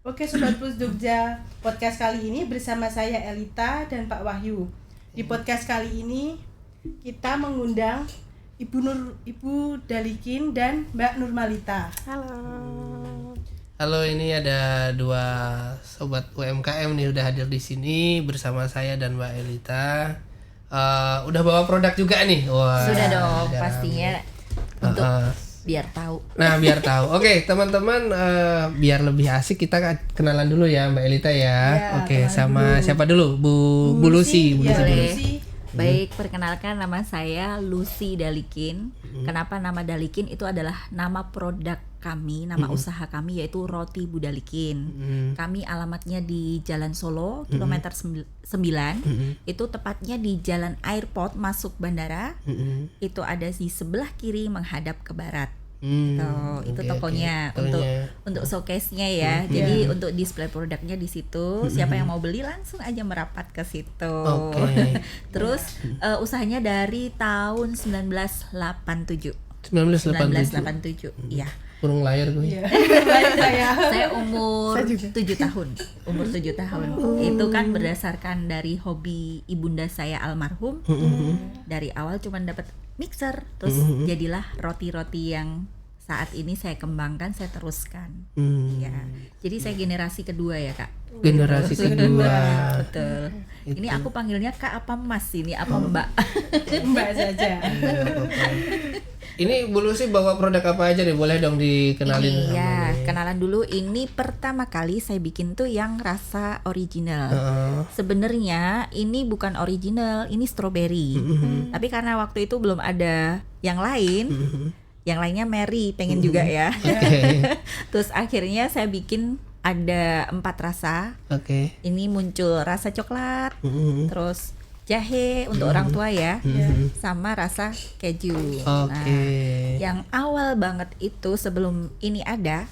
Oke Sobat Plus Jogja, podcast kali ini bersama saya Elita dan Pak Wahyu. Di podcast kali ini kita mengundang Ibu Dalikin dan Mbak Nurmalita. Halo, ini ada dua sobat UMKM nih udah hadir di sini bersama saya dan Mbak Elita. Udah bawa produk juga nih. Wah, sudah dong pastinya untuk biar tahu. Nah, biar tahu. Oke, teman-teman, biar lebih asik kita kenalan dulu ya Mbak Elita ya. Oke, sama dulu. Siapa dulu? Bu Lucy. Bu Lucy. Baik, perkenalkan nama saya Lucy Dalikin. Kenapa nama Dalikin? Itu adalah nama produk kami, nama usaha kami yaitu Roti Bu Dalikin. Kami alamatnya di Jalan Solo, kilometer 9. Itu tepatnya di Jalan Airport masuk bandara. Itu ada di sebelah kiri menghadap ke barat. Itu tokonya untuk showcase-nya ya. Jadi untuk display produknya di situ. Siapa yang mau beli langsung aja merapat ke situ. Terus usahanya dari tahun 1987. 1987. Iya. Kurang lahir gue. Saya umur 7 tahun. Umur 7 tahun. Itu kan berdasarkan dari hobi ibunda saya almarhum. Dari awal cuma dapat mixer, terus jadilah roti-roti yang saat ini saya kembangkan, saya teruskan. Ya. Jadi saya generasi kedua ya, Kak. Generasi kedua. Betul. Ini aku panggilnya Kak apa Mas ini apa Mbak? Mbak saja. Ini Bu Lucy bawa produk apa aja nih? Boleh dong dikenalin. Iya, kenalan dulu. Ini pertama kali saya bikin tuh yang rasa original. Sebenarnya ini bukan original, ini strawberry. Tapi karena waktu itu belum ada yang lain, yang lainnya Mary pengen juga ya. Terus akhirnya saya bikin ada 4 rasa. Ini muncul rasa coklat, terus jahe untuk orang tua ya, sama rasa keju. Nah, yang awal banget itu sebelum ini ada,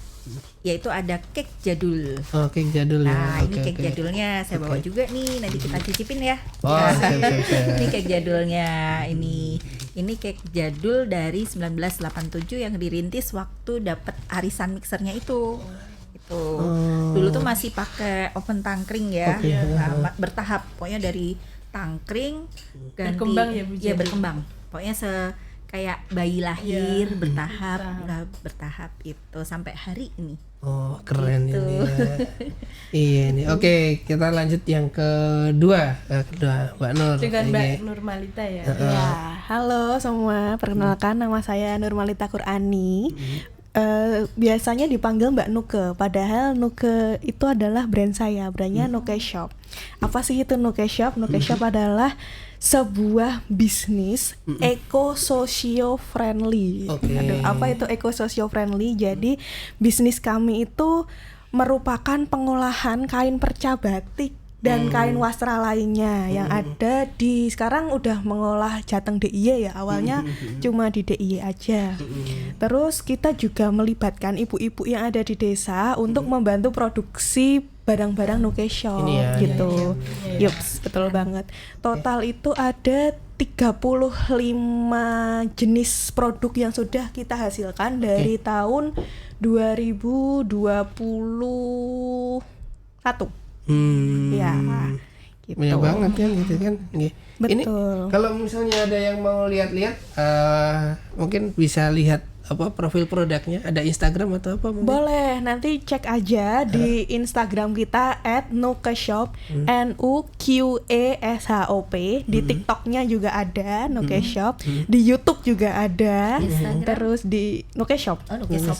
yaitu ada cake jadul. Cake jadul. Nah, ini cake jadulnya saya bawa juga nih, nanti kita cicipin ya. Siap. Ini cake jadulnya, ini cake jadul dari 1987 yang dirintis waktu dapat arisan mixernya itu. Dulu tuh masih pakai oven tangkring ya. Nah, bertahap, pokoknya dari tangkring ganti berkembang ya Bu. Ya berkembang. Pokoknya kayak bayi lahir bertahap itu sampai hari ini. Keren gitu. Ini ya. Iya nih. Oke, kita lanjut yang kedua Mbak Nur. Dengan Mbak Nurmalita ya. Ya, halo semua. Perkenalkan nama saya Nurmalita Qur'ani. Biasanya dipanggil Mbak Nuke, padahal Nuke itu adalah brand saya, brandnya Nuke Shop. Apa sih itu Nuke Shop? Nuke Shop adalah sebuah bisnis eco-socio friendly. Apa itu eco-socio friendly? Jadi bisnis kami itu merupakan pengolahan kain perca batik dan kain wastra lainnya yang ada di sekarang udah mengolah Jateng DIY ya, awalnya cuma di DIY aja. Terus kita juga melibatkan ibu-ibu yang ada di desa untuk membantu produksi barang-barang Nuke Shop gitu. Yups, betul banget. Total itu ada 35 jenis produk yang sudah kita hasilkan dari tahun 2021. Ya, gitu. Banyak banget kan gitu kan. Betul. Ini kalau misalnya ada yang mau lihat-lihat, mungkin bisa lihat apa profil produknya, ada Instagram atau apa mungkin? Boleh, nanti cek aja di Instagram kita @nukeshop, NUQESHOP. Di TikToknya juga ada Nukeshop, di YouTube juga ada. Terus di Nukeshop.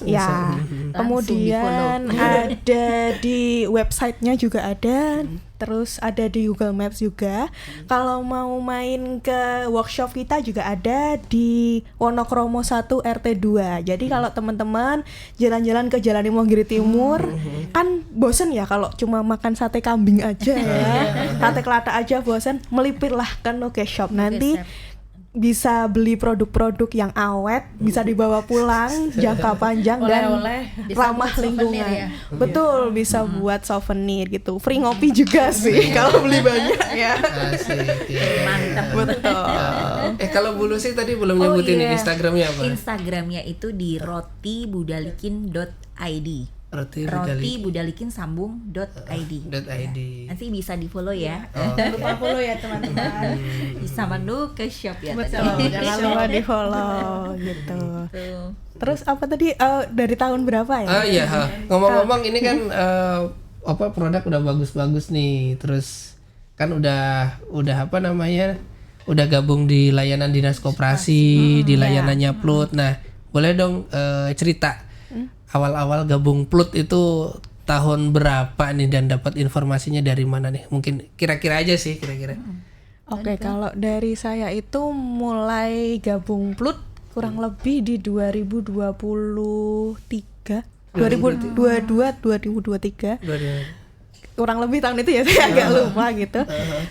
Ya. Kemudian ada di websitenya juga ada. Terus ada di Google Maps juga. Kalau mau main ke workshop kita juga ada di Wonokromo 1 RT 2. Jadi kalau teman-teman jalan-jalan ke Jalan Imogiri Timur, kan bosen ya kalau cuma makan sate kambing aja ya. Sate kelata aja bosen, melipirlah ke Nuke Shop. Nanti bisa beli produk-produk yang awet, bisa dibawa pulang jangka panjang dan ramah lingkungan. Ya? Betul, bisa buat souvenir gitu. Free ngopi juga sih kalau beli banyak ya. Asik. Mantap. Betul. Kalau Bu Lucy tadi belum nyebutin Instagramnya apa? Instagramnya itu di rotibudalikin.id. rotibudalikinsambung.id. Nanti bisa di follow ya. Jangan lupa follow ya teman-teman. Bisa menu ke shop ya. Betul. tadi. Jangan lupa di follow gitu. Terus apa tadi dari tahun berapa ya? Iya, ngomong-ngomong ini kan produk udah bagus-bagus nih. Terus kan udah apa namanya? Udah gabung di layanan dinas koperasi, di layanannya Plut. Nah, boleh dong cerita awal-awal gabung Plut itu tahun berapa nih dan dapat informasinya dari mana nih? Mungkin kira-kira aja sih kira-kira. Oke, kalau dari saya itu mulai gabung Plut kurang lebih di 2023, 2023. Kurang lebih tahun itu ya, saya agak lupa gitu.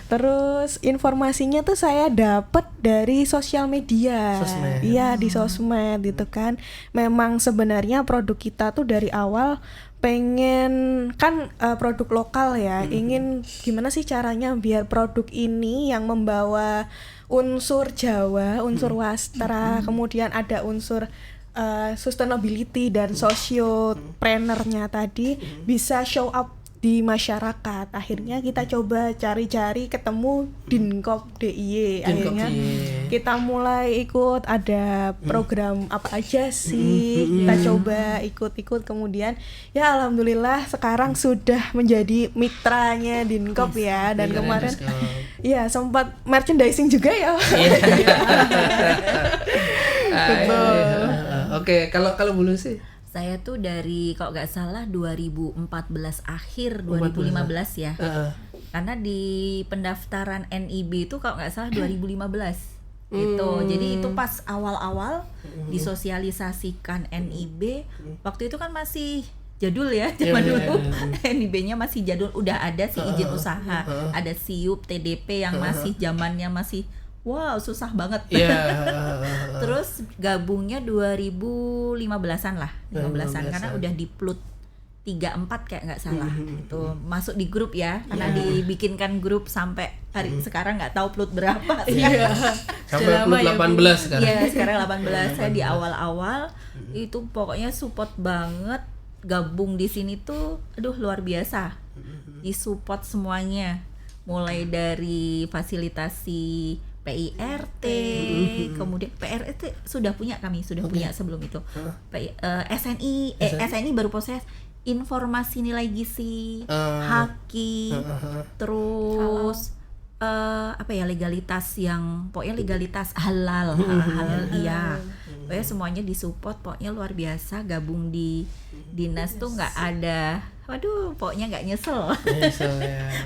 Terus informasinya tuh saya dapat dari sosial media. Iya, di sosmed gitu kan. Memang sebenarnya produk kita tuh dari awal pengen kan produk lokal ya. Ingin gimana sih caranya biar produk ini yang membawa unsur Jawa, unsur wastra, kemudian ada unsur sustainability dan sociopreneurnya tadi bisa show up di masyarakat. Akhirnya kita coba cari-cari ketemu Dinkop DIY. Akhirnya kita mulai ikut ada program apa aja sih. Kita coba ikut-ikut, kemudian ya alhamdulillah sekarang sudah menjadi mitranya Dinkop ya. Dan kemarin ya sempat merchandising juga ya. Betul. Oke, kalau Bulu sih Saya tuh dari kalau nggak salah 2014 akhir 2015 ya. Karena di pendaftaran NIB itu kalau nggak salah 2015 gitu. Jadi itu pas awal-awal disosialisasikan NIB. Waktu itu kan masih jadul ya, zaman dulu. NIB-nya masih jadul, udah ada sih izin usaha, ada SIUP, TDP yang masih zamannya masih wow, susah banget. Terus gabungnya 2015-an lah, 15-an karena udah di Plut 34 kayak nggak salah. Itu masuk di grup ya, karena dibikinkan grup sampai hari sekarang nggak tahu Plut berapa sih. Sampai Plut 18 sekarang. Iya, sekarang 18. Saya di awal-awal itu pokoknya support banget, gabung di sini tuh aduh luar biasa. Disupport semuanya. Mulai dari fasilitasi PIRT, kemudian PRT sudah punya punya sebelum itu. SNI baru proses informasi nilai gizi, haki, terus legalitas yang pokoknya legalitas halal iya. Pokoknya semuanya disupport, pokoknya luar biasa. Gabung di dinas tuh nggak ada, waduh pokoknya nggak nyesel.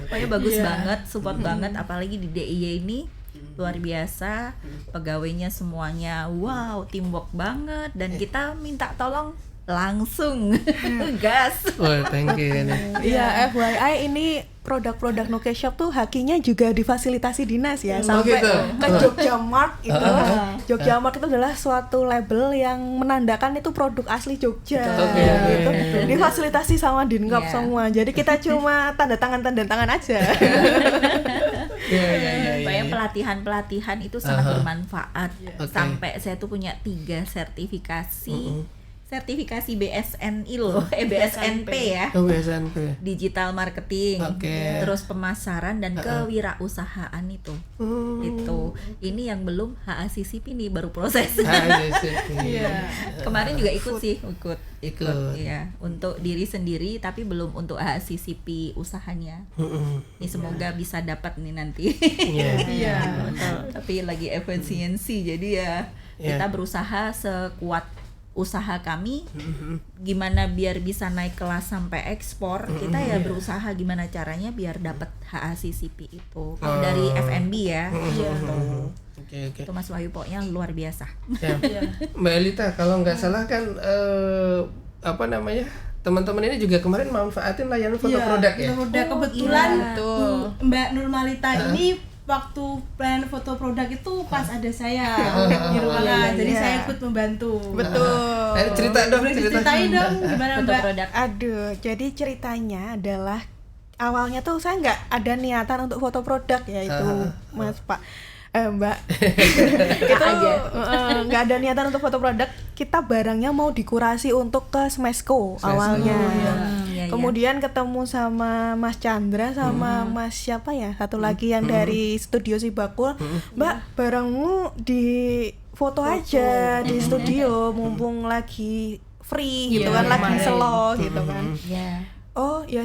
Pokoknya bagus banget, support banget, apalagi di DIY ini luar biasa, pegawainya semuanya wow, teamwork banget, dan kita minta tolong langsung gas. Thank you. Iya, FYI ini produk-produk Nuke Shop tuh hakinya juga difasilitasi dinas ya, sampai gitu. ke Jogja Mart itu. Jogja Mart itu adalah suatu label yang menandakan itu produk asli Jogja. Gitu. Difasilitasi sama Dinkop semua. Jadi kita cuma tanda tangan aja. Pokoknya pelatihan itu sangat bermanfaat. Sampai saya tuh punya 3 sertifikasi BSNI loh, BSNP ya. BSNP. Digital marketing, terus pemasaran dan kewirausahaan itu. Itu. Ini yang belum HACCP nih, baru proses. Kemarin juga ikut. Iya, untuk diri sendiri tapi belum untuk HACCP usahanya. Ini semoga bisa dapat nih nanti. Tapi lagi efisiensi, jadi ya kita berusaha sekuat usaha kami, gimana biar bisa naik kelas sampai ekspor. Kita ya berusaha gimana caranya biar dapat HACCP itu. Kalau dari FNB ya. Itu Mas Wahyu pokoknya luar biasa. Mbak Elita, kalau nggak salah kan teman-teman ini juga kemarin manfaatin layanan foto produk ya. Kebetulan Mbak Nurmalita ini waktu plan foto produk itu pas ada saya di rumah, jadi saya ikut membantu. Betul. Ceritain dong gimana Mbak? Produk. Aduh, jadi ceritanya adalah awalnya tuh saya nggak ada niatan untuk foto produk ya itu Mas Pak. Mbak itu nggak ada niatan untuk foto produk, kita barangnya mau dikurasi untuk ke Smesco awalnya. Kemudian ketemu sama Mas Chandra sama Mas siapa ya satu lagi yang dari studio Si Bakul, Mbak barangmu di foto aja di studio mumpung lagi free gitu kan, lagi slow gitu kan. Oh ya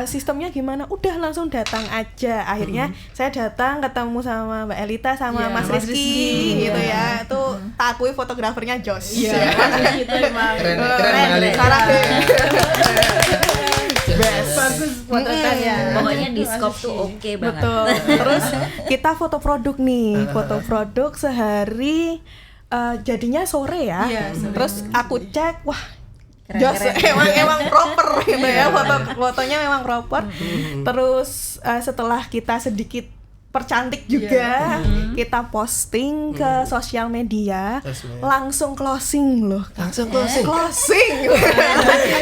sistemnya gimana? Udah langsung datang aja. Akhirnya saya datang ketemu sama Mbak Elita sama Mas Rizky gitu ya. Itu tak akui fotografernya Jos. Iya. Itu emang keren. bagus fotonya ya. Pokoknya di scope tuh oke banget. Betul. Terus kita foto produk nih, foto produk sehari jadinya sore ya. Terus aku cek, wah Jos emang proper gitu ya, fotonya memang proper. Terus setelah kita sedikit percantik juga, kita posting ke sosial media, langsung closing loh. Closing.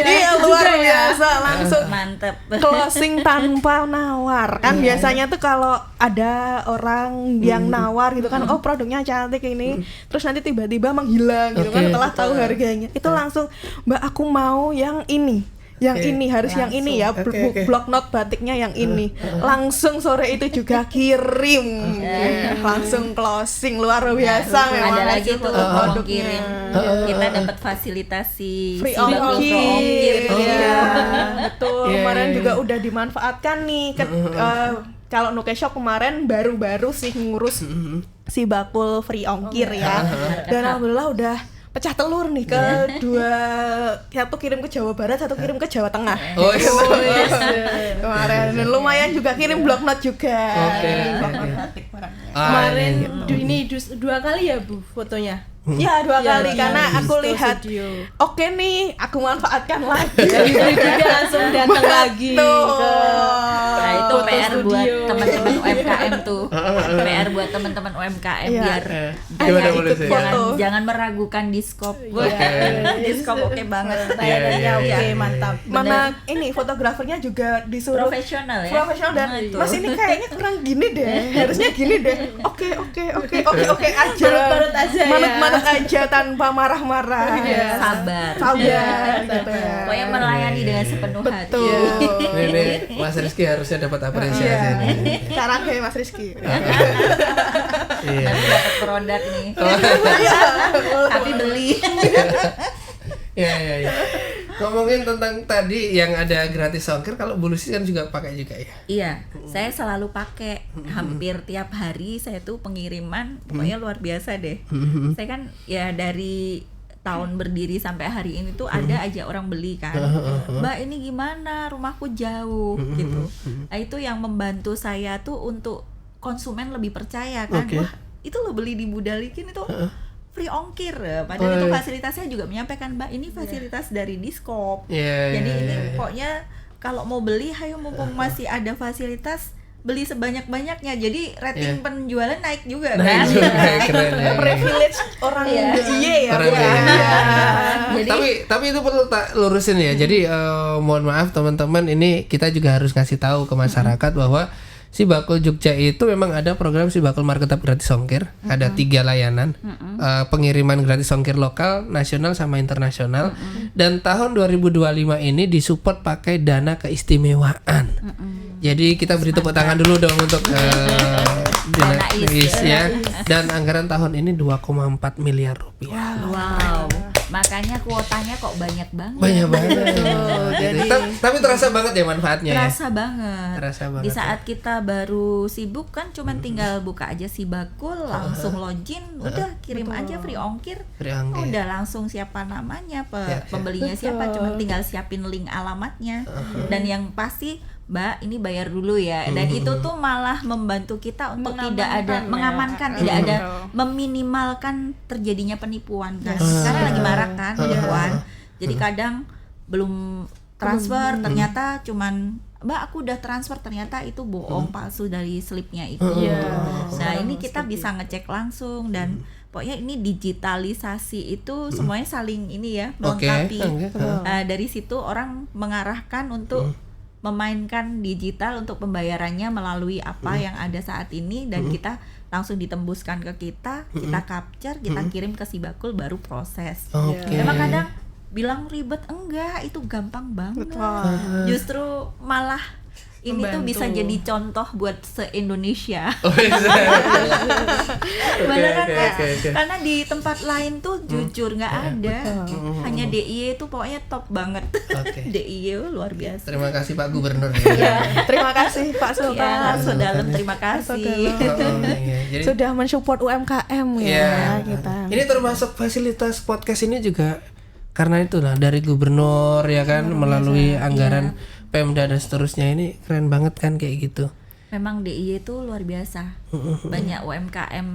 Iya luar biasa, langsung mantep. Closing tanpa nawar. Kan biasanya tuh kalau ada orang yang nawar gitu kan, oh produknya cantik ini, terus nanti tiba-tiba menghilang gitu kan setelah tahu harganya. Itu langsung, Mbak aku mau yang ini. Yang ini harus langsung. Yang ini ya, block note batiknya yang ini. Langsung sore itu juga kirim. Langsung closing, luar biasa memang. Ada lagi tuh kirim. Kita dapat fasilitasi free ongkir. Betul. Kemarin juga udah dimanfaatkan nih. Kalau Nuke Shop kemarin baru-baru sih ngurus Si Bakul free ongkir ya. Dan alhamdulillah udah pecah telur nih ke satu kirim ke Jawa Barat, satu kirim ke Jawa Tengah. Kemarin lumayan juga kirim block note juga. Kemarin ini 2 kali ya Bu fotonya. Ya 2 kali karena aku lihat oke nih aku manfaatkan lagi. Juga langsung datang lagi ke nah itu PR buat teman-teman UMKM tuh. PR buat teman-teman UMKM biar jangan meragukan di scope. Di scope oke banget. Oke mantap. Mana ini fotografernya juga disuruh profesional ya. Profesional dan Mas ini kayaknya kurang gini deh. Harusnya gini deh. Oke aja. Manut aja ya. Aja tanpa marah-marah. Sabar gitu. Pokoknya melayani dengan sepenuh hati. Ini Mas Rizky harusnya dapat apresiasi nih. Sekarang kayak Mas Rizky. Nanti dapat produk nih. Tapi beli. Iya. Ngomongin tentang tadi yang ada gratis ongkir, kalau Bu Lucy kan juga pakai juga ya? Iya, saya selalu pakai. Hampir tiap hari saya tuh pengiriman, pokoknya luar biasa deh. Saya kan ya dari tahun berdiri sampai hari ini tuh ada aja orang beli kan. Mbak ini gimana? Rumahku jauh gitu. Nah itu yang membantu saya tuh untuk konsumen lebih percaya kan. Wah itu lo beli di Budalikin itu free ongkir, padahal itu fasilitasnya juga menyampaikan Mbak ini fasilitas dari Diskop. Jadi ini pokoknya kalau mau beli, hayo mumpung masih ada fasilitas beli sebanyak-banyaknya. Jadi rating penjualan naik juga kan. Keren ya. Privilege orang ya. Tapi itu perlu tak lurusin ya. Jadi mohon maaf teman-teman, ini kita juga harus ngasih tahu ke masyarakat bahwa Si Bakul Jogja itu memang ada program Si Bakul Market gratis ongkir. Ada 3 layanan, pengiriman gratis ongkir lokal, nasional sama internasional. Dan tahun 2025 ini disupport pakai dana keistimewaan. Jadi kita beri tepuk tangan dulu dong untuk dana ya. Dan anggaran tahun ini 2,4 miliar rupiah. Wow. Makanya kuotanya kok banyak banget. Banyak banget. Jadi tapi terasa banget ya manfaatnya. Terasa banget. Di saat kita baru sibuk kan cuman tinggal buka aja Si Bakul, langsung login, udah kirim aja free ongkir. Udah langsung siapa namanya, pembelinya siapa, cuman tinggal siapin link alamatnya. Dan yang pasti Mbak ini bayar dulu ya. Dan itu tuh malah membantu kita untuk mengamankan, tidak ada meminimalkan terjadinya penipuan kan. Karena lagi marak kan penipuan. Jadi kadang belum transfer ternyata cuman Mbak aku udah transfer, ternyata itu bohong, palsu dari slipnya itu. Nah ini kita bisa ngecek langsung dan pokoknya ini digitalisasi itu semuanya saling ini ya melengkapi. Dari situ orang mengarahkan untuk memainkan digital untuk pembayarannya melalui apa yang ada saat ini dan kita langsung ditembuskan ke kita capture, kita kirim ke Sibakul baru proses. Memang kadang bilang ribet, enggak, itu gampang banget. Justru malah ini tuh bisa jadi contoh buat se-Indonesia. Beneran kan? Karena di tempat lain tuh jujur nggak ada. Hanya DIY itu pokoknya top banget. DIY luar biasa. Terima kasih Pak Gubernur. Terima kasih Pak Sultan. Saudara, terima kasih. Jadi, Sudah mensupport UMKM ya kita. Ini termasuk fasilitas podcast ini juga karena itulah dari gubernur ya kan, melalui anggaran Pemda dan seterusnya. Ini keren banget kan kayak gitu. Memang DIY itu luar biasa. Banyak UMKM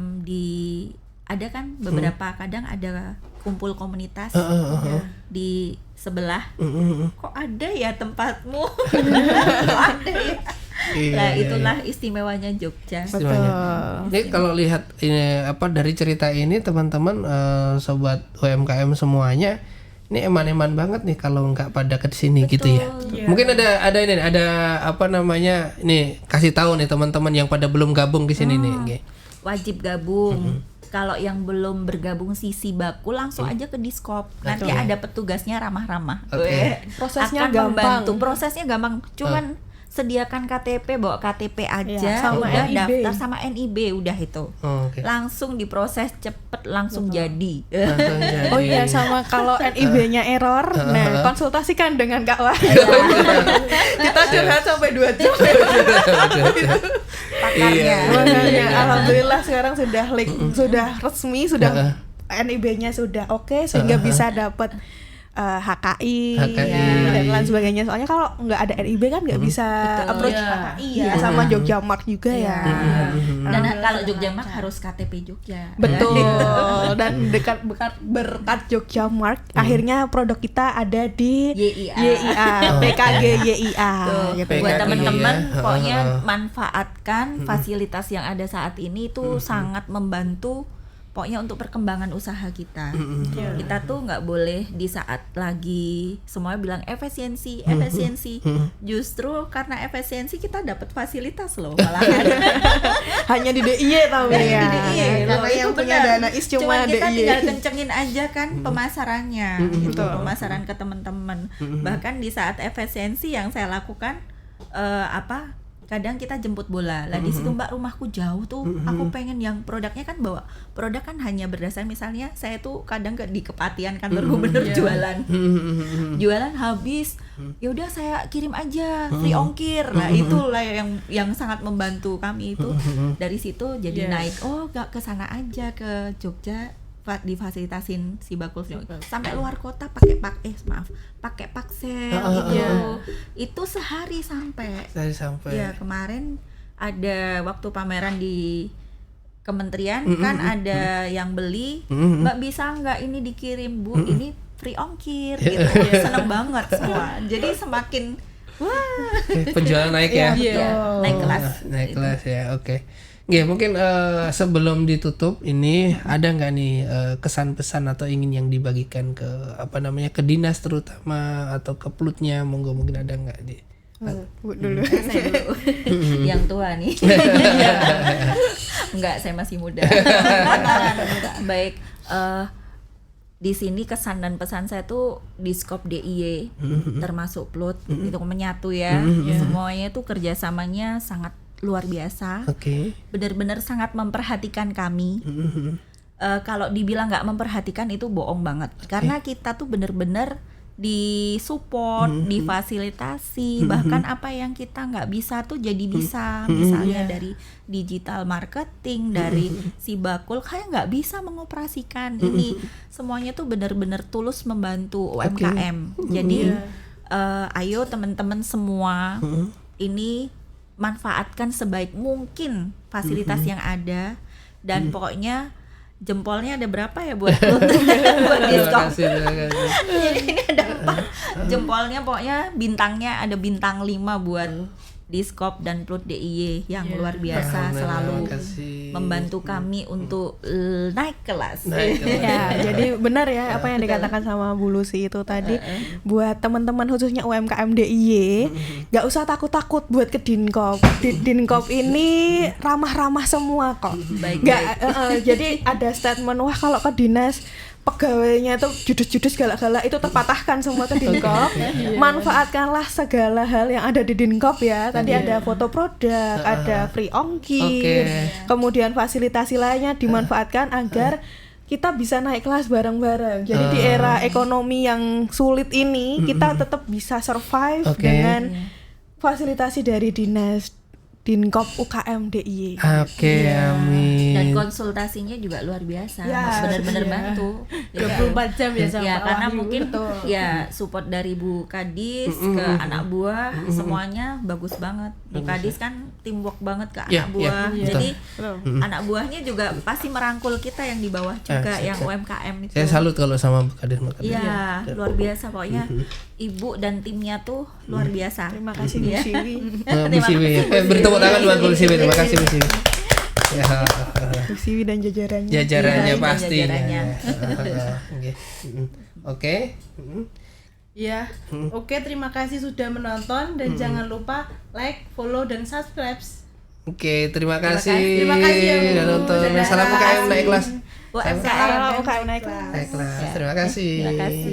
ada kan beberapa kadang ada kumpul komunitas di sebelah. Kok ada ya tempatmu? Kok ada ya? Nah, itulah istimewanya Jogja. Ini kalau lihat ini dari cerita ini teman-teman, sobat UMKM semuanya, ini eman-eman banget nih kalau nggak pada ke sini gitu ya. Mungkin ada ini kasih tahu nih teman-teman yang pada belum gabung di sini nih. Wajib gabung. Kalau yang belum bergabung Sibakul langsung aja ke Diskop. Nanti ada petugasnya ramah-ramah. Prosesnya akan gampang. membantu. Prosesnya gampang. Cuman sediakan KTP, bawa KTP aja, sama udah NIB. daftar sama NIB, udah itu. Langsung diproses cepet, langsung jadi. Oh iya, sama kalau NIB-nya error, nah konsultasikan dengan Kak Wahyu. Kita curhat sampai 2 jam. Pakarnya. Makanya alhamdulillah sekarang sudah resmi, sudah NIB-nya sudah oke, sehingga bisa dapat HKI dan lain sebagainya. Soalnya kalau nggak ada NIB kan nggak bisa approach HKI sama Jogja Mark juga ya. Dan kalau Jogja Mark harus KTP Jogja. Betul. Dan berkat Jogja Mark akhirnya produk kita ada di YIA, PKG YIA. Gitu. Buat teman-teman pokoknya manfaatkan fasilitas yang ada saat ini itu sangat membantu. Pokoknya untuk perkembangan usaha kita. Kita tuh nggak boleh di saat lagi semuanya bilang efisiensi. Justru karena efisiensi kita dapat fasilitas loh malahan. Hanya di DIY tapi ya. Di DIY. Karena yang punya dana cuma kita DIY. tinggal kencengin aja kan pemasarannya, gitu. Pemasaran ke teman-teman. Bahkan di saat efisiensi yang saya lakukan kadang kita jemput bola lah di situ, Mbak, rumahku jauh tuh, aku pengen yang produknya kan bawa produk kan hanya berdasar misalnya saya tuh kadang di Kepatihan kantor gubernur jualan habis, ya udah saya kirim aja free ongkir lah, itulah yang sangat membantu kami itu. Dari situ jadi naik, gak kesana aja ke Jogja difasilitasin Sibakul sampai luar kota pakai paksel gitu. Itu sehari sampai. Ya kemarin ada waktu pameran di kementerian kan ada yang beli, Mbak bisa nggak ini dikirim Bu, ini free ongkir gitu. Seneng banget semua. Jadi semakin penjualan naik ya. Naik kelas ya. Oke. Mungkin sebelum ditutup ini ada nggak nih kesan pesan atau ingin yang dibagikan ke ke dinas terutama atau ke Plutnya, mungkin ada nggak di? Dulu. Saya dulu. Yang tua nih. Enggak, saya masih muda. Baik, di sini kesan dan pesan saya tuh Diskop DIY termasuk Plut itu menyatu ya. Semuanya tuh kerjasamanya sangat luar biasa. Benar-benar sangat memperhatikan kami. Kalau dibilang nggak memperhatikan itu bohong banget. Karena kita tuh benar-benar disupport, difasilitasi, bahkan apa yang kita nggak bisa tuh jadi bisa. Misalnya dari digital marketing, dari Sibakul kayak nggak bisa mengoperasikan ini. Semuanya tuh benar-benar tulus membantu UMKM. Jadi ayo teman-teman semua ini manfaatkan sebaik mungkin fasilitas yang ada, dan pokoknya jempolnya ada berapa ya buat diskon. Jadi ini ada 4 jempolnya, pokoknya bintangnya ada bintang 5 buat Diskop dan Plut DIY yang luar biasa selalu makasih. membantu kami untuk naik kelas. Naik kelas. Ya, jadi benar ya apa yang dikatakan sama Bu Lucy itu tadi, buat teman-teman khususnya UMKM DIY, nggak usah takut-takut buat ke Dinkop. Dinkop ini ramah-ramah semua kok. Baik, Nggak, jadi ada statement, wah kalau ke dinas pegawainya itu judes-judes galak-galak, itu terpatahkan semua ke Dinkop. Manfaatkanlah segala hal yang ada di Dinkop ya. Tadi ada foto produk, ada free ongkir, kemudian fasilitasi lainnya dimanfaatkan agar kita bisa naik kelas bareng-bareng. Jadi di era ekonomi yang sulit ini kita tetap bisa survive dengan fasilitasi dari dinas Dinkop UKM DIY. Oke, amin. Dan konsultasinya juga luar biasa, Ya, benar-benar iya. bantu. 24 jam ya sama Ya, Pak karena Wahyu. mungkin Betul. ya support dari Bu Kadis ke anak buah semuanya bagus banget. Bu Kadis kan teamwork banget ke Ya, anak buah. ya, Jadi anak buahnya juga pasti merangkul kita yang di bawah juga yang UMKM itu. Saya salut kalau sama Bu Kadis. Iya, luar biasa pokoknya. Ibu dan timnya tuh luar biasa. Terima kasih Bu Siwi. Bu Siwi. Bertepuk tangan buat Bu Siwi. Terima kasih Bu Siwi. Ya, Bu Siwi dan jajarannya. jajarannya Iya, pastinya. jajarannya. Oke. Oke. Ya, oke, terima kasih sudah menonton dan jangan lupa like, follow dan subscribe. Oke, terima kasih. Terima kasih ya, Bu. Udah nonton. Dadah. Salam UKM naik kelas. UMKM. UKM naik kelas. Naik kelas. Terima kasih. Terima kasih.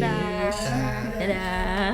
Dadah.